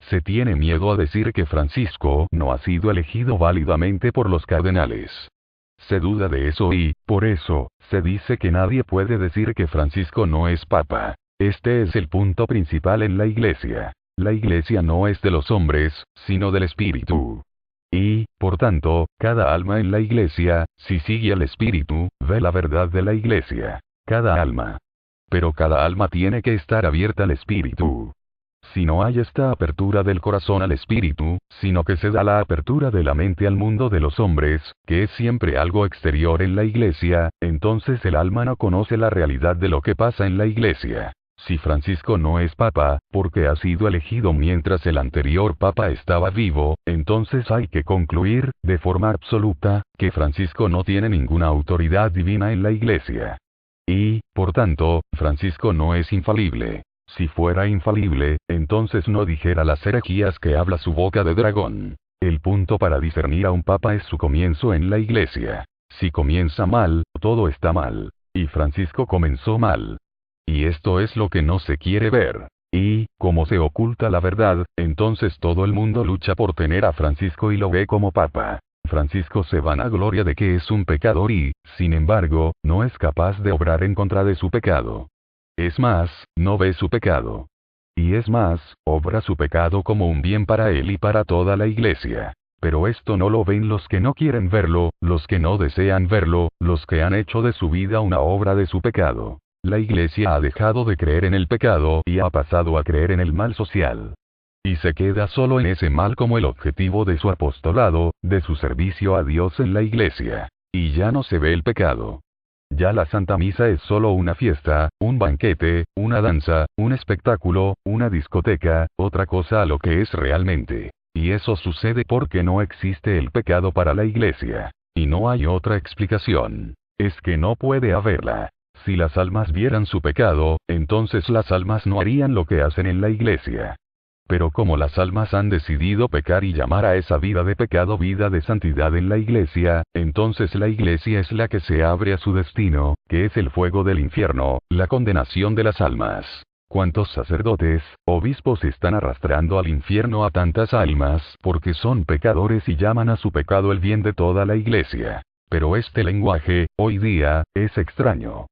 Se tiene miedo a decir que Francisco no ha sido elegido válidamente por los cardenales. Se duda de eso y, por eso, se dice que nadie puede decir que Francisco no es papa. Este es el punto principal en la Iglesia. La Iglesia no es de los hombres, sino del Espíritu. Y, por tanto, cada alma en la Iglesia, si sigue al Espíritu, ve la verdad de la Iglesia. Cada alma. Pero cada alma tiene que estar abierta al Espíritu. Si no hay esta apertura del corazón al Espíritu, sino que se da la apertura de la mente al mundo de los hombres, que es siempre algo exterior en la Iglesia, entonces el alma no conoce la realidad de lo que pasa en la Iglesia. Si Francisco no es papa, porque ha sido elegido mientras el anterior papa estaba vivo, entonces hay que concluir, de forma absoluta, que Francisco no tiene ninguna autoridad divina en la Iglesia. Y, por tanto, Francisco no es infalible. Si fuera infalible, entonces no dijera las herejías que habla su boca de dragón. El punto para discernir a un papa es su comienzo en la Iglesia. Si comienza mal, todo está mal. Y Francisco comenzó mal. Y esto es lo que no se quiere ver. Y, como se oculta la verdad, entonces todo el mundo lucha por tener a Francisco y lo ve como papa. Francisco se vanagloria de que es un pecador y, sin embargo, no es capaz de obrar en contra de su pecado. Es más, no ve su pecado. Y es más, obra su pecado como un bien para él y para toda la Iglesia. Pero esto no lo ven los que no quieren verlo, los que no desean verlo, los que han hecho de su vida una obra de su pecado. La Iglesia ha dejado de creer en el pecado y ha pasado a creer en el mal social. Y se queda solo en ese mal como el objetivo de su apostolado, de su servicio a Dios en la Iglesia. Y ya no se ve el pecado. Ya la Santa Misa es solo una fiesta, un banquete, una danza, un espectáculo, una discoteca, otra cosa a lo que es realmente. Y eso sucede porque no existe el pecado para la Iglesia. Y no hay otra explicación. Es que no puede haberla. Si las almas vieran su pecado, entonces las almas no harían lo que hacen en la Iglesia. Pero como las almas han decidido pecar y llamar a esa vida de pecado vida de santidad en la Iglesia, entonces la Iglesia es la que se abre a su destino, que es el fuego del infierno, la condenación de las almas. ¿Cuántos sacerdotes, obispos están arrastrando al infierno a tantas almas porque son pecadores y llaman a su pecado el bien de toda la Iglesia? Pero este lenguaje, hoy día, es extraño.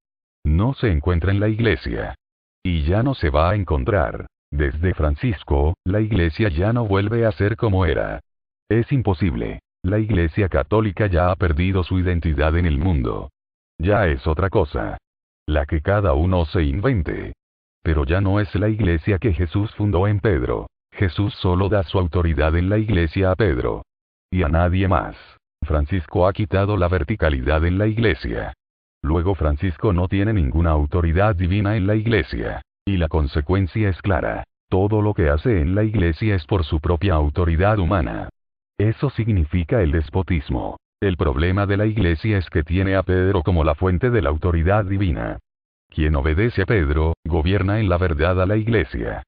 No se encuentra en la Iglesia. Y ya no se va a encontrar. Desde Francisco, la Iglesia ya no vuelve a ser como era. Es imposible. La Iglesia católica ya ha perdido su identidad en el mundo. Ya es otra cosa. La que cada uno se invente. Pero ya no es la Iglesia que Jesús fundó en Pedro. Jesús solo da su autoridad en la Iglesia a Pedro. Y a nadie más. Francisco ha quitado la verticalidad en la Iglesia. Luego Francisco no tiene ninguna autoridad divina en la Iglesia. Y la consecuencia es clara. Todo lo que hace en la Iglesia es por su propia autoridad humana. Eso significa el despotismo. El problema de la Iglesia es que tiene a Pedro como la fuente de la autoridad divina. Quien obedece a Pedro, gobierna en la verdad a la Iglesia.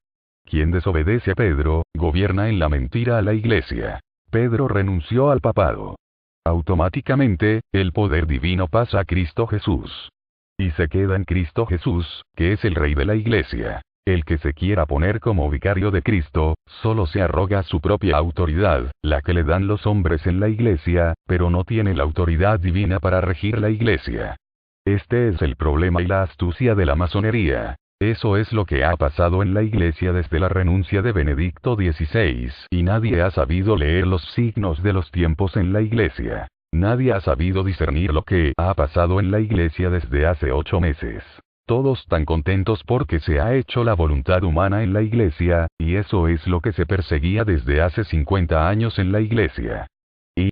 Quien desobedece a Pedro, gobierna en la mentira a la Iglesia. Pedro renunció al papado. Automáticamente, el poder divino pasa a Cristo Jesús. Y se queda en Cristo Jesús, que es el Rey de la Iglesia. El que se quiera poner como vicario de Cristo, solo se arroga su propia autoridad, la que le dan los hombres en la Iglesia, pero no tiene la autoridad divina para regir la Iglesia. Este es el problema y la astucia de la masonería. Eso es lo que ha pasado en la Iglesia desde la renuncia de Benedicto XVI, y nadie ha sabido leer los signos de los tiempos en la Iglesia. Nadie ha sabido discernir lo que ha pasado en la Iglesia desde hace 8 meses. Todos tan contentos porque se ha hecho la voluntad humana en la Iglesia, y eso es lo que se perseguía desde hace 50 años en la Iglesia.